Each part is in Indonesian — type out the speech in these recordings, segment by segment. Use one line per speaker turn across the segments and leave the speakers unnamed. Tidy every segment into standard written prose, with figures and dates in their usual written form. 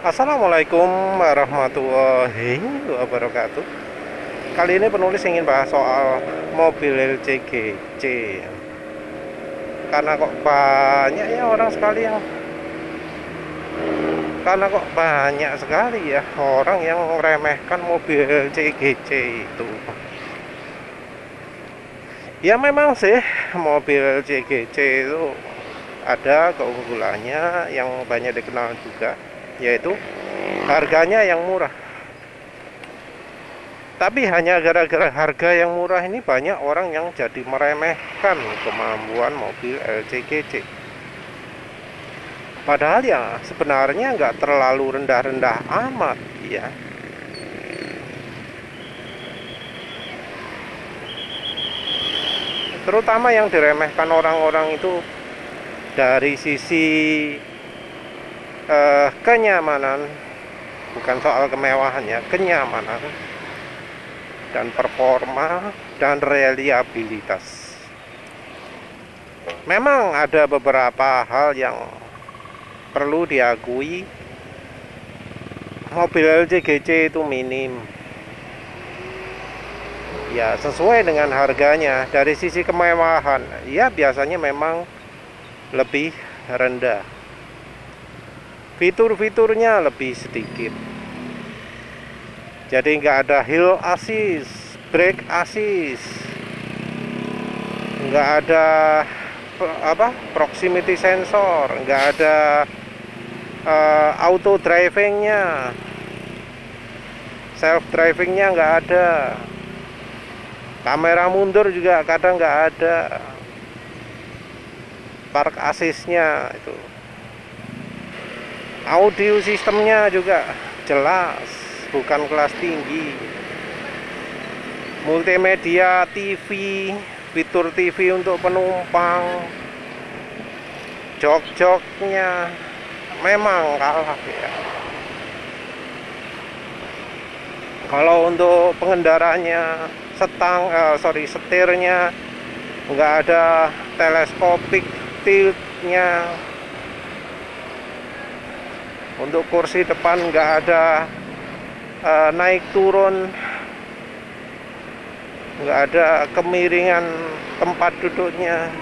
Assalamualaikum warahmatullahi wabarakatuh. Kali ini penulis ingin bahas soal mobil LCGC. Karena kok banyak ya orang sekali yang Karena kok banyak sekali ya orang yang meremehkan mobil LCGC itu. Ya memang sih mobil LCGC itu ada keunggulannya yang banyak dikenal juga, yaitu harganya yang murah. Tapi hanya gara-gara harga yang murah ini banyak orang yang jadi meremehkan kemampuan mobil LCGC. Padahal ya sebenarnya nggak terlalu rendah-rendah amat ya. Terutama yang diremehkan orang-orang itu dari sisi kenyamanan, bukan soal kemewahan ya, kenyamanan dan performa dan reliabilitas. Memang ada beberapa hal yang perlu diakui, mobil LCGC itu minim ya, sesuai dengan harganya. Dari sisi kemewahan ya biasanya memang lebih rendah, fitur-fiturnya lebih sedikit. Jadi nggak ada hill assist, brake assist, nggak ada proximity sensor, nggak ada auto drivingnya, self drivingnya nggak ada, kamera mundur juga kadang nggak ada, park assistnya itu, audio sistemnya juga jelas, bukan kelas tinggi, multimedia TV, fitur TV untuk penumpang, jok-joknya memang kalah ya. Kalau untuk pengendaranya, setirnya nggak ada teleskopik tiltnya, untuk kursi depan nggak ada naik turun, nggak ada kemiringan tempat duduknya.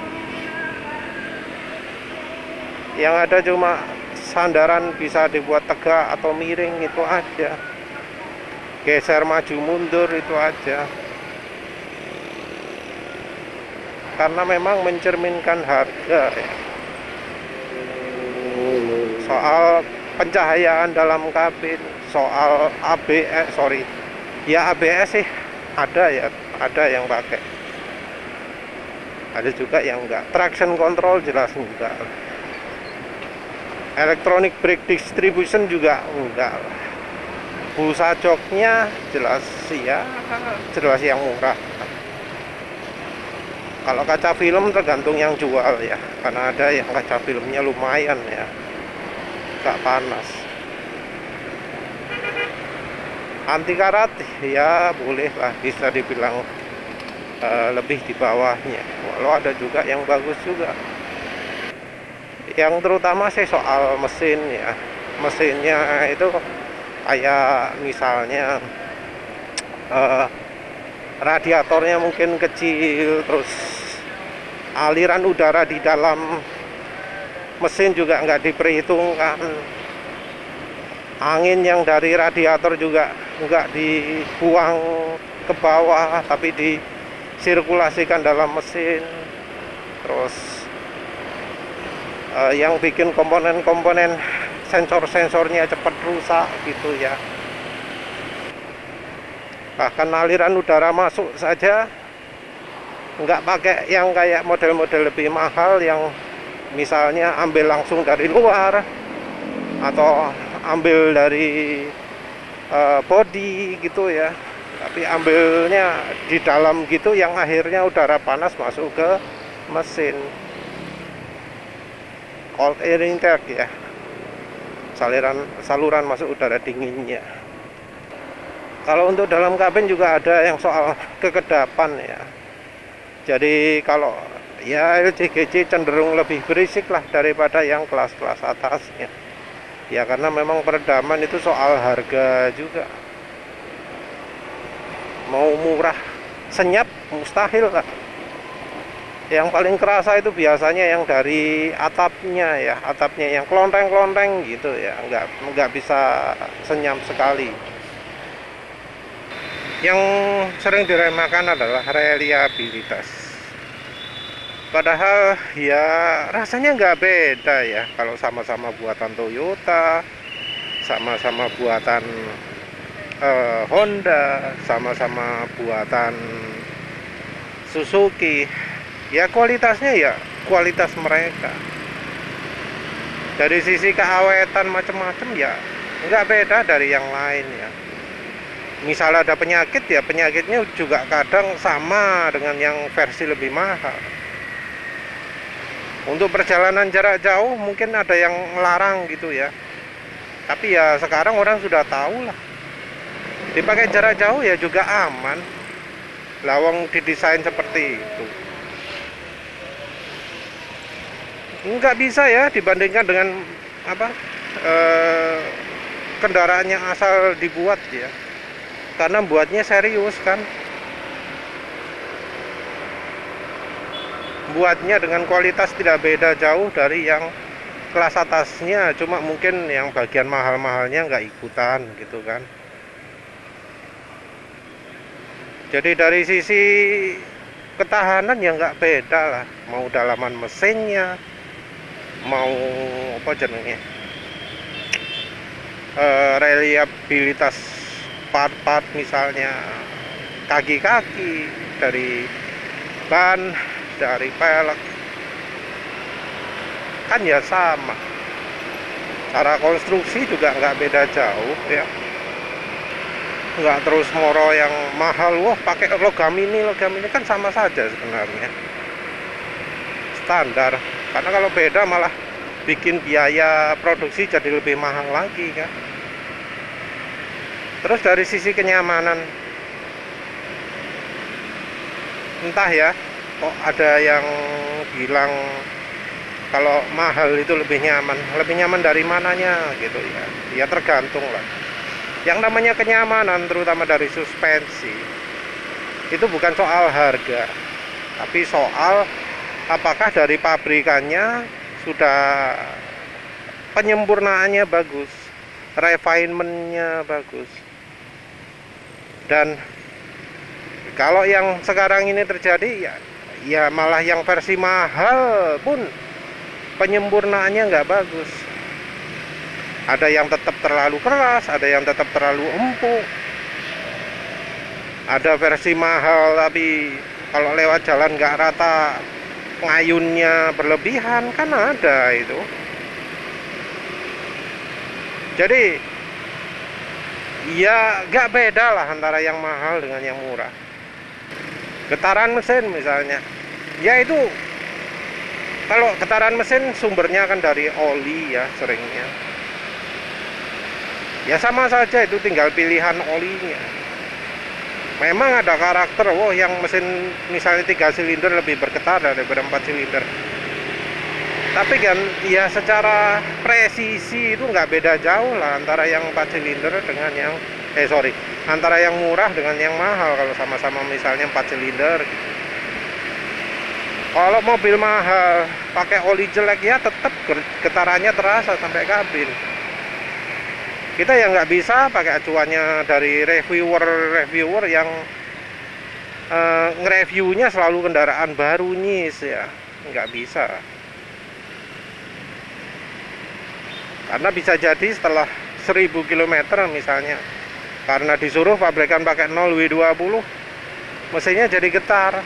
Yang ada cuma sandaran bisa dibuat tegak atau miring, itu aja. Geser maju mundur itu aja. Karena memang mencerminkan harga ya. Soal pencahayaan dalam kabin, soal ABS, ya ABS sih ada ya, ada yang pakai, ada juga yang enggak. Traction control jelas enggak, electronic brake distribution juga enggak. Busa joknya jelas ya, jelas yang murah. Kalau kaca film tergantung yang jual ya, karena ada yang kaca filmnya lumayan ya, nggak panas. Anti karat ya boleh lah, bisa dibilang lebih di bawahnya, walau ada juga yang bagus juga. Yang terutama sih soal mesin ya, mesinnya itu kayak misalnya radiatornya mungkin kecil, terus aliran udara di dalam mesin juga nggak diperhitungkan, angin yang dari radiator juga nggak dibuang ke bawah tapi disirkulasikan dalam mesin. Terus yang bikin komponen-komponen sensor-sensornya cepat rusak gitu ya. Bahkan aliran udara masuk saja nggak pakai yang kayak model-model lebih mahal, yang misalnya ambil langsung dari luar atau ambil dari body gitu ya, tapi ambilnya di dalam gitu, yang akhirnya udara panas masuk ke mesin. Cold air intake ya, saluran masuk udara dinginnya. Kalau untuk dalam kabin juga ada yang soal kekedapan ya. Jadi kalau ya LCGC cenderung lebih berisik lah daripada yang kelas-kelas atasnya. Ya karena memang peredaman itu soal harga juga. Mau murah senyap mustahil lah. Yang paling kerasa itu biasanya yang dari atapnya ya, atapnya yang kelontreng-kelontreng gitu ya, nggak bisa senyap sekali. Yang sering diremehkan adalah reliabilitas. Padahal ya rasanya nggak beda ya, kalau sama-sama buatan Toyota, sama-sama buatan Honda, sama-sama buatan Suzuki. Ya kualitasnya ya kualitas mereka. Dari sisi keawetan macam-macam ya nggak beda dari yang lain ya. Misal ada penyakit ya penyakitnya juga kadang sama dengan yang versi lebih mahal. Untuk perjalanan jarak jauh mungkin ada yang melarang gitu ya. Tapi ya sekarang orang sudah tahu lah. Dipakai jarak jauh ya juga aman. Lawang didesain seperti itu. Nggak bisa ya dibandingkan dengan apa kendaraannya asal dibuat ya, karena buatnya serius kan, buatnya dengan kualitas tidak beda jauh dari yang kelas atasnya, cuma mungkin yang bagian mahal-mahalnya nggak ikutan gitu kan. Jadi dari sisi ketahanan ya nggak beda lah, mau dalaman mesinnya, mau apa jenengnya, reliabilitas part-part misalnya kaki-kaki dari ban, dari pelek kan ya sama. Cara konstruksi juga nggak beda jauh ya, nggak terus moro yang mahal, wah pakai logam ini kan sama saja sebenarnya, standar. Karena kalau beda malah bikin biaya produksi jadi lebih mahal lagi kan. Terus dari sisi kenyamanan, entah ya, kok ada yang bilang kalau mahal itu lebih nyaman. Lebih nyaman dari mananya gitu ya. Ya tergantung lah. Yang namanya kenyamanan terutama dari suspensi itu bukan soal harga, tapi soal apakah dari pabrikannya sudah penyempurnaannya bagus, refinementnya bagus. Dan kalau yang sekarang ini terjadi ya malah yang versi mahal pun penyempurnaannya nggak bagus. Ada yang tetap terlalu keras, ada yang tetap terlalu empuk. Ada versi mahal tapi kalau lewat jalan nggak rata, ngayunnya berlebihan kan ada itu. Jadi ya nggak beda lah antara yang mahal dengan yang murah. Getaran mesin misalnya, ya itu kalau getaran mesin sumbernya kan dari oli ya seringnya. Ya sama saja, itu tinggal pilihan olinya. Memang ada karakter, wah yang mesin misalnya 3 silinder lebih bergetar daripada 4 silinder. Tapi kan ya secara presisi itu nggak beda jauh lah antara yang 4 silinder dengan yang antara yang murah dengan yang mahal kalau sama-sama misalnya 4 silinder. Kalau mobil mahal pakai oli jelek ya tetap getarannya terasa sampai kabin. Kita yang nggak bisa pakai acuannya dari reviewer yang nge-reviewnya selalu kendaraan baru nyis ya, nggak bisa. Karena bisa jadi setelah 1000 km misalnya, karena disuruh pabrikan pakai 0W20 mesinnya jadi getar,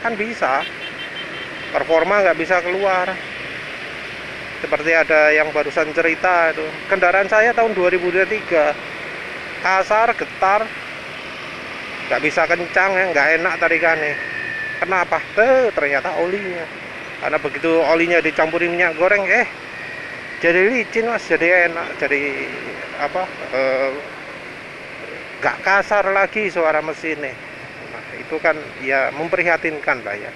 kan bisa, performa nggak bisa keluar. Seperti ada yang barusan cerita itu, kendaraan saya tahun 2023 kasar, getar, nggak bisa kencang ya, nggak enak tarikannya. Kenapa? Ternyata olinya. Karena begitu olinya dicampurin minyak goreng, jadi licin mas, jadi enak, jadi apa? Nggak kasar lagi suara mesinnya. Nah, itu kan ya memprihatinkan lah ya.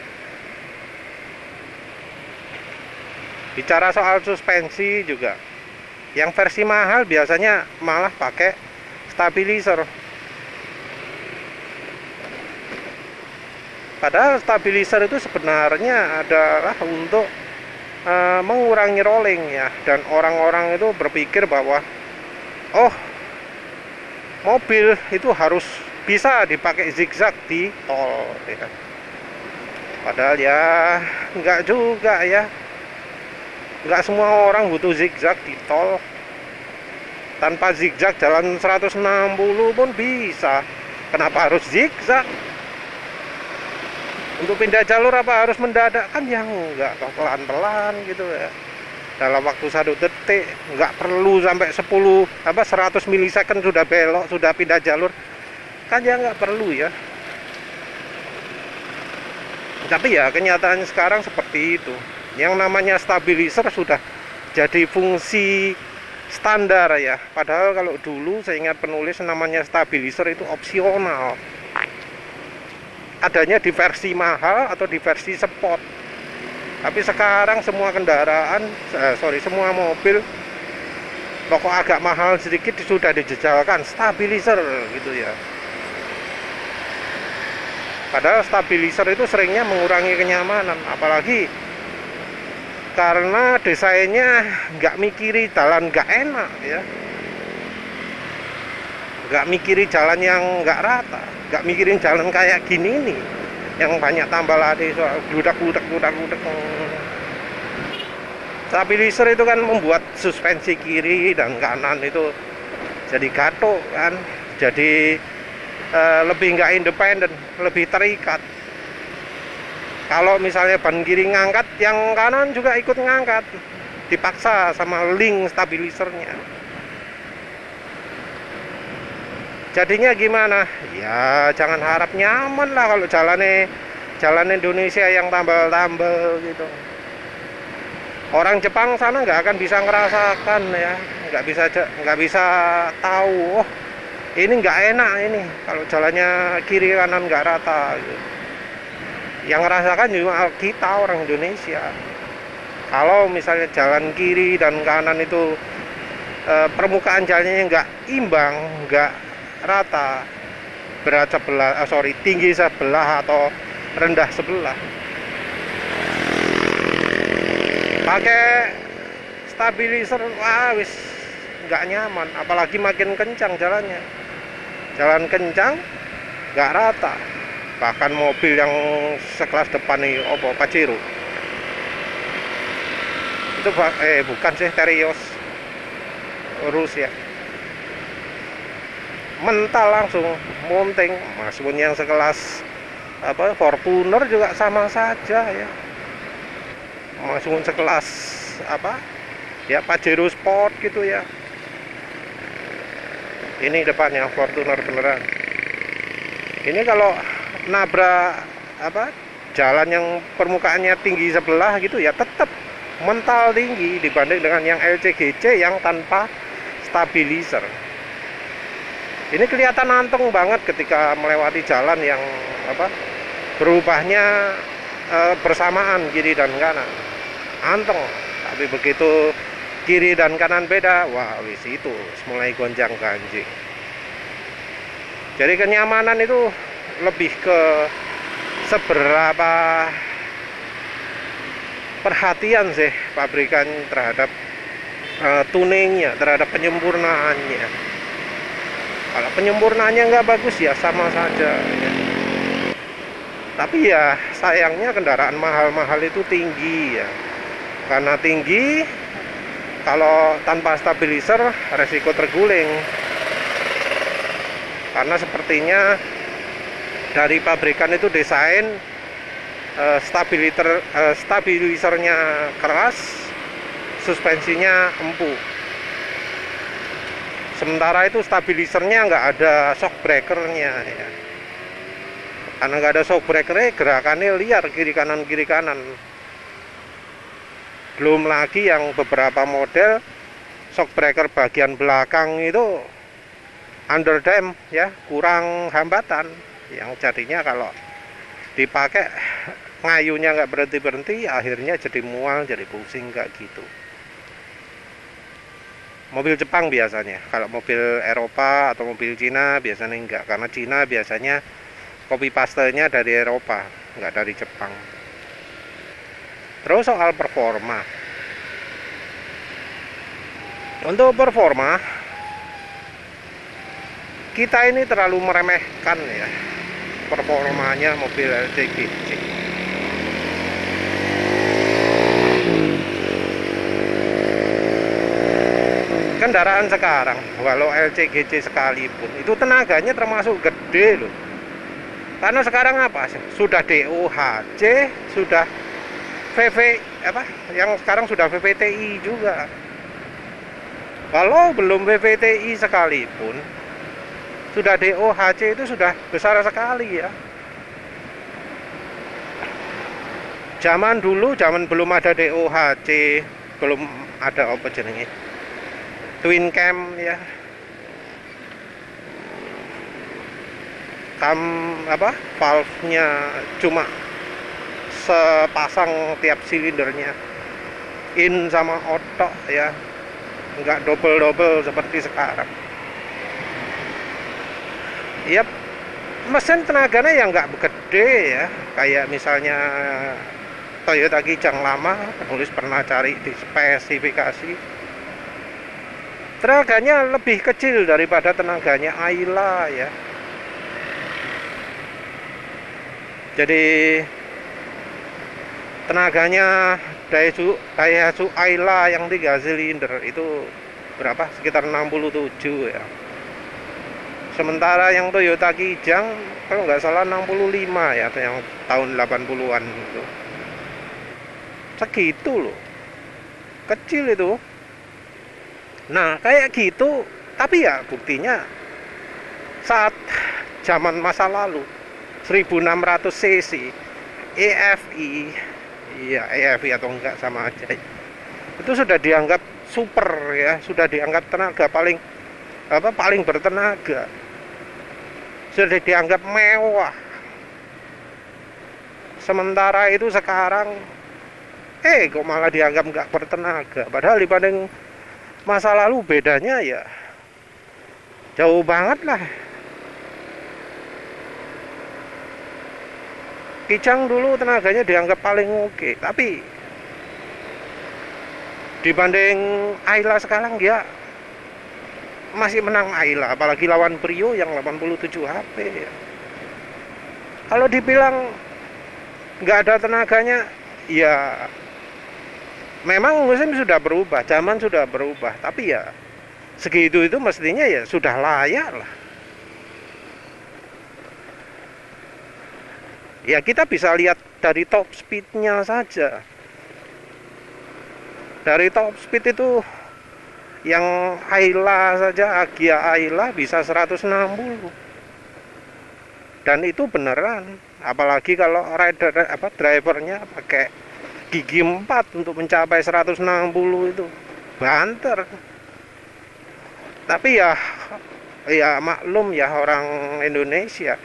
Bicara soal suspensi juga, Yang versi mahal biasanya malah pakai stabilizer. Padahal stabilizer itu sebenarnya adalah untuk mengurangi rolling ya, dan orang-orang itu berpikir bahwa oh, mobil itu harus bisa dipakai zigzag di tol ya. Padahal ya nggak juga ya, nggak semua orang butuh zigzag di tol. Tanpa zigzag jalan 160 pun bisa. Kenapa harus zigzag? Untuk pindah jalur apa harus mendadak? Kan ya enggak, pelan-pelan gitu ya. Dalam waktu 1 detik, nggak perlu sampai 100 milisecond sudah belok, sudah pindah jalur. Kan ya nggak perlu ya. Tapi ya kenyataannya sekarang seperti itu. Yang namanya stabilizer sudah jadi fungsi standar ya. Padahal kalau dulu saya ingat penulis namanya stabilizer itu opsional. Adanya di versi mahal atau di versi sport. Tapi sekarang semua kendaraan, semua mobil pokok agak mahal sedikit sudah dijejalkan stabilizer gitu ya. Padahal stabilizer itu seringnya mengurangi kenyamanan, apalagi karena desainnya nggak mikiri jalan nggak enak ya, nggak mikiri jalan yang nggak rata, nggak mikirin jalan kayak gini nih yang banyak tambal lade soal gludak. Stabilizer itu kan membuat suspensi kiri dan kanan itu jadi gatok kan, jadi lebih nggak independen, lebih terikat. Kalau misalnya ban kiri ngangkat, yang kanan juga ikut ngangkat, dipaksa sama link stabilizernya. Jadinya gimana? Ya jangan harap nyaman lah kalau jalan Indonesia yang tambal-tambal gitu. Orang Jepang sana nggak akan bisa ngerasakan ya, nggak bisa tahu. Oh, ini nggak enak ini kalau jalannya kiri kanan nggak rata gitu. Yang ngerasakan cuma kita orang Indonesia. Kalau misalnya jalan kiri dan kanan itu permukaan jalannya nggak imbang, nggak rata, berat sebelah, tinggi sebelah atau rendah sebelah, pakai stabilizer wah wis nggak nyaman. Apalagi makin kencang jalannya, jalan kencang nggak rata. Bahkan mobil yang sekelas depan nih, Pajero itu bukan sih, Terios Rusia, mental langsung mounting. Meskipun yang sekelas Fortuner juga sama saja ya, meskipun sekelas Pajero Sport gitu ya. Ini depannya Fortuner beneran. Ini kalau nabrak jalan yang permukaannya tinggi sebelah gitu ya, tetap mental tinggi dibanding dengan yang LCGC yang tanpa stabilizer. Ini kelihatan anteng banget ketika melewati jalan yang berubahnya bersamaan kiri dan kanan, anteng. Tapi begitu kiri dan kanan beda, wah wis itu mulai gonjang ganjing. Jadi kenyamanan itu lebih ke seberapa perhatian sih pabrikan terhadap tuningnya, terhadap penyempurnaannya. Kalau penyempurnaannya nggak bagus ya sama saja ya. Tapi ya sayangnya kendaraan mahal-mahal itu tinggi ya. Karena tinggi, kalau tanpa stabilizer resiko terguling. Karena sepertinya dari pabrikan itu desain stabilizernya keras, suspensinya empuk. Sementara itu stabilizernya nggak ada shock breakernya ya. Karena nggak ada shock breakernya, gerakannya liar kiri kanan. Belum lagi yang beberapa model shock breaker bagian belakang itu underdamp ya, kurang hambatan, yang jadinya kalau dipakai ngayunya nggak berhenti, akhirnya jadi mual, jadi pusing kayak gitu. mobil Jepang biasanya. Kalau mobil Eropa atau mobil Cina biasanya enggak, karena Cina biasanya copy pastenya dari Eropa, enggak dari Jepang. Terus soal performa, untuk performa kita ini terlalu meremehkan ya performanya mobil LCGC. Kendaraan sekarang, walau LCGC sekalipun, itu tenaganya termasuk gede loh. Karena sekarang apa? Sudah DOHC, sudah VV apa? Yang sekarang sudah VVTi juga. Walau belum VVTi sekalipun, sudah DOHC itu sudah besar sekali ya. Zaman dulu, zaman belum ada DOHC, belum ada apa jenenge, twin cam ya, cam apa, valve-nya cuma sepasang tiap silindernya, in sama otok ya, nggak double seperti sekarang. Yap, mesin tenaganya yang nggak gede ya, kayak misalnya Toyota Kijang lama, penulis pernah cari di spesifikasi, tenaganya lebih kecil daripada tenaganya Ayla ya. Jadi tenaganya Daihatsu Ayla yang 3 silinder itu berapa? Sekitar 67 ya. Sementara yang Toyota Kijang kalau nggak salah 65 ya, atau yang tahun 80-an itu. Segitu loh. Kecil itu. Nah, kayak gitu, tapi ya buktinya saat zaman masa lalu 1600 cc EFI, iya EFI atau enggak sama aja, itu sudah dianggap super ya, sudah dianggap tenaga paling bertenaga, sudah dianggap mewah. Sementara itu sekarang kok malah dianggap nggak bertenaga, padahal dibanding masa lalu bedanya ya jauh banget lah. Kijang dulu tenaganya dianggap paling oke, tapi dibanding Ayla sekarang dia masih menang Ayla, apalagi lawan Brio yang 87 HP ya. Kalau dibilang nggak ada tenaganya, ya memang musim sudah berubah, zaman sudah berubah, tapi ya segitu itu mestinya ya sudah layak lah. Ya kita bisa lihat dari top speednya saja. Dari top speed itu yang Ayla saja, Agya Ayla bisa 160. Dan itu beneran, apalagi kalau drivernya pakai gigi 4 untuk mencapai 160 itu banter. Tapi ya maklum ya orang Indonesia,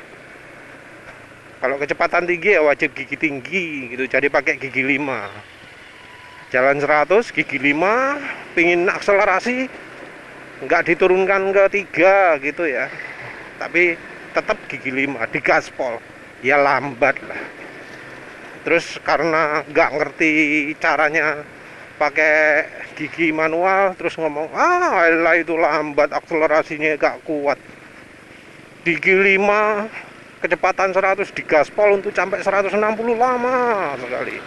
kalau kecepatan tinggi ya wajib gigi tinggi gitu, jadi pakai gigi 5. Jalan 100 gigi 5, pingin akselerasi nggak diturunkan ke 3 gitu ya, tapi tetap gigi 5 di gaspol, ya lambat lah. Terus karena nggak ngerti caranya pakai gigi manual, terus ngomong Ayla itu lambat, akselerasinya nggak kuat. Gigi 5 kecepatan 100 di gaspol untuk sampai 160 lama sekali.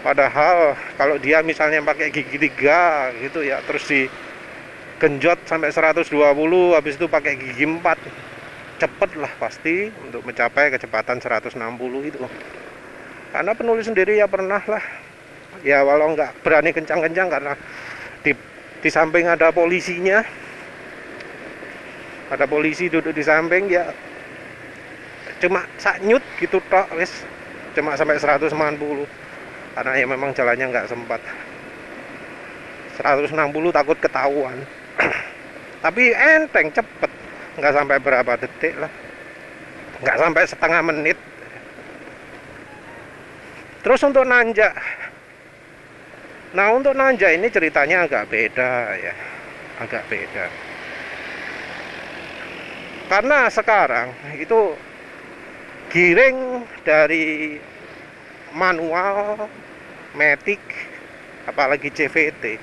Padahal kalau dia misalnya pakai gigi 3 gitu ya, terus digenjot sampai 120, habis itu pakai gigi 4, cepet lah pasti untuk mencapai kecepatan 160 itu. Karena penulis sendiri ya pernah lah ya, walau nggak berani kencang-kencang karena di samping ada polisinya, ada polisi duduk di samping, ya cuma saknyut gitu tok wis, cuma sampai 190 karena ya memang jalannya nggak sempat. 160 takut ketahuan. Tapi enteng, cepet, nggak sampai berapa detik lah, nggak sampai setengah menit. Terus untuk nanjak Nah, untuk nanjak ini ceritanya agak beda ya, agak beda. Karena sekarang itu giring dari manual, matic, apalagi CVT,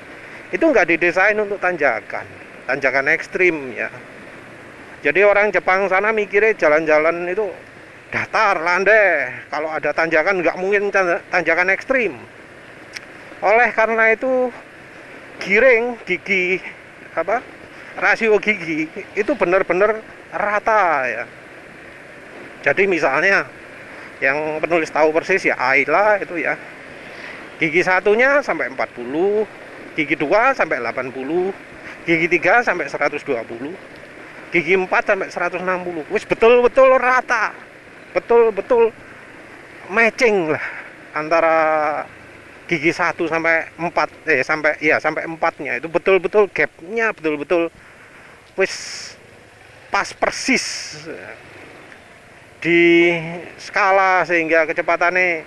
itu nggak didesain untuk tanjakan ekstrim ya. Jadi orang Jepang sana mikirnya jalan-jalan itu datar, landai. Kalau ada tanjakan nggak mungkin tanjakan ekstrim. Oleh karena itu giring gigi rasio gigi itu benar-benar rata ya. Jadi misalnya yang penulis tahu persis ya, Ayla itu ya, gigi satunya sampai 40, gigi 2 sampai 80, gigi 3 sampai 120, gigi 4 sampai 160. Wis betul-betul rata, betul-betul matching lah antara gigi 1 sampai 4 sampai 4-nya itu betul-betul gapnya betul-betul wis pas persis di skala, sehingga kecepatannya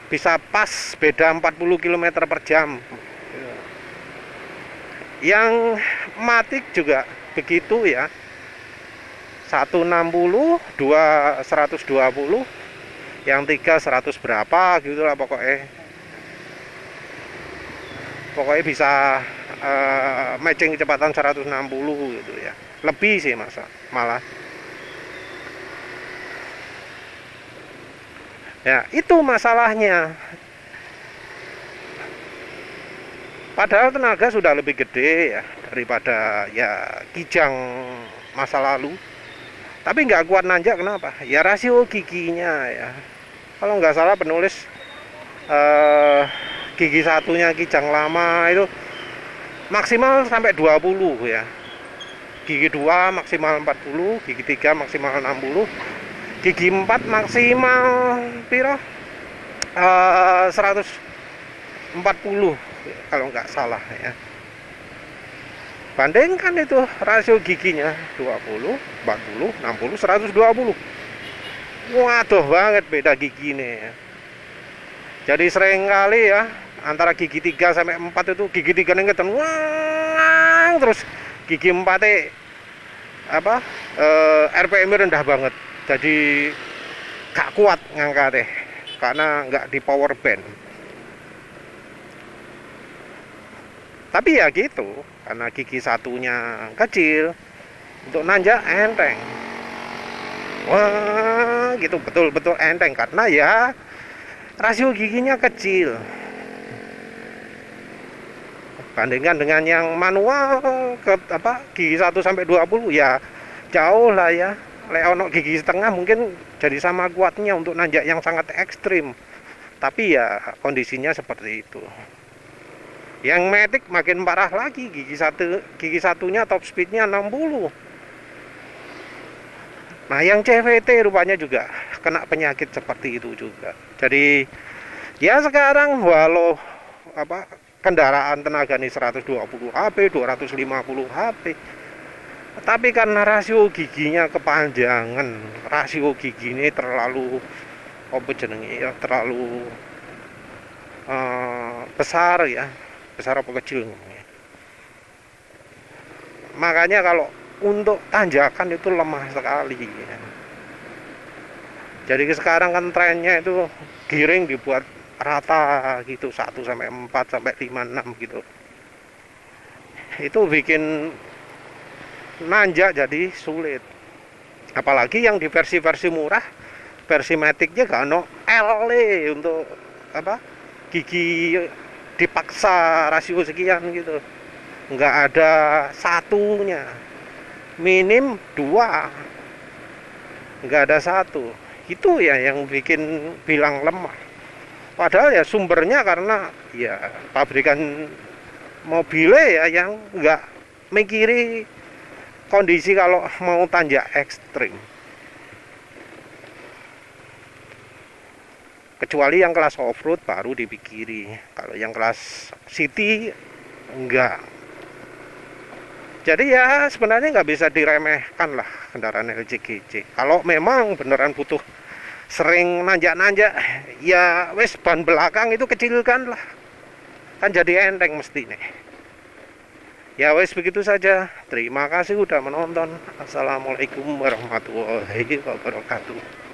bisa pas beda 40 km per jam. Yang matic juga begitu ya, 160, 2 120, yang 3 100 berapa gitu lah pokoknya bisa matching kecepatan 160 gitu ya, lebih sih malah ya. Itu masalahnya, padahal tenaga sudah lebih gede ya daripada ya Kijang masa lalu, tapi nggak kuat nanjak. Kenapa? Ya rasio giginya ya. Kalau nggak salah penulis gigi satunya Kijang lama itu maksimal sampai 20 ya, gigi 2 maksimal 40, gigi 3 maksimal 60, gigi 4 maksimal piro 140 kalau nggak salah ya. Bandingkan itu rasio giginya 20, 40, 60, 120. Waduh banget beda gigi nih ya. Jadi sering kali ya antara gigi 3 sampai 4 itu gigi 3 nih ngeten wang, terus gigi 4 RPM rendah banget. Jadi gak kuat ngangkat deh karena nggak di power band. Tapi ya gitu, karena gigi satunya kecil, untuk nanjak enteng. Wah, gitu betul-betul enteng karena ya rasio giginya kecil. Bandingkan dengan yang manual gigi 1 sampai 20 ya jauh lah ya. Leonok gigi setengah mungkin jadi sama kuatnya untuk nanjak yang sangat ekstrim. Tapi ya kondisinya seperti itu. Yang matic makin parah lagi, gigi satunya top speednya 60. Nah, yang CVT rupanya juga kena penyakit seperti itu juga. Jadi ya sekarang walau kendaraan tenaga ini 120 HP, 250 HP, tapi karena rasio giginya kepanjangan, rasio gigi ini terlalu terlalu besar ya, besar apa kecil ngomongnya. Makanya kalau untuk tanjakan itu lemah sekali ya. Jadi sekarang kan trennya itu giring dibuat rata gitu, 1 sampai 4 sampai 5 6 gitu. Itu bikin nanjak jadi sulit. Apalagi yang di versi-versi murah, versi maticnya gak ono L untuk gigi dipaksa rasio sekian gitu, nggak ada satunya, minim 2, nggak ada 1. Itu ya yang bikin bilang lemah. Padahal ya sumbernya karena ya pabrikan mobilnya ya yang nggak mikiri kondisi kalau mau tanjak ekstrim. Kecuali yang kelas off-road baru dipikiri. Kalau yang kelas city enggak. Jadi ya sebenarnya nggak bisa diremehkan lah kendaraan LCGC. Kalau memang beneran butuh sering nanjak-nanjak, ya wes ban belakang itu kecilkan lah. kan jadi enteng mesti nih. Ya wes begitu saja. Terima kasih udah menonton. Assalamualaikum warahmatullahi wabarakatuh.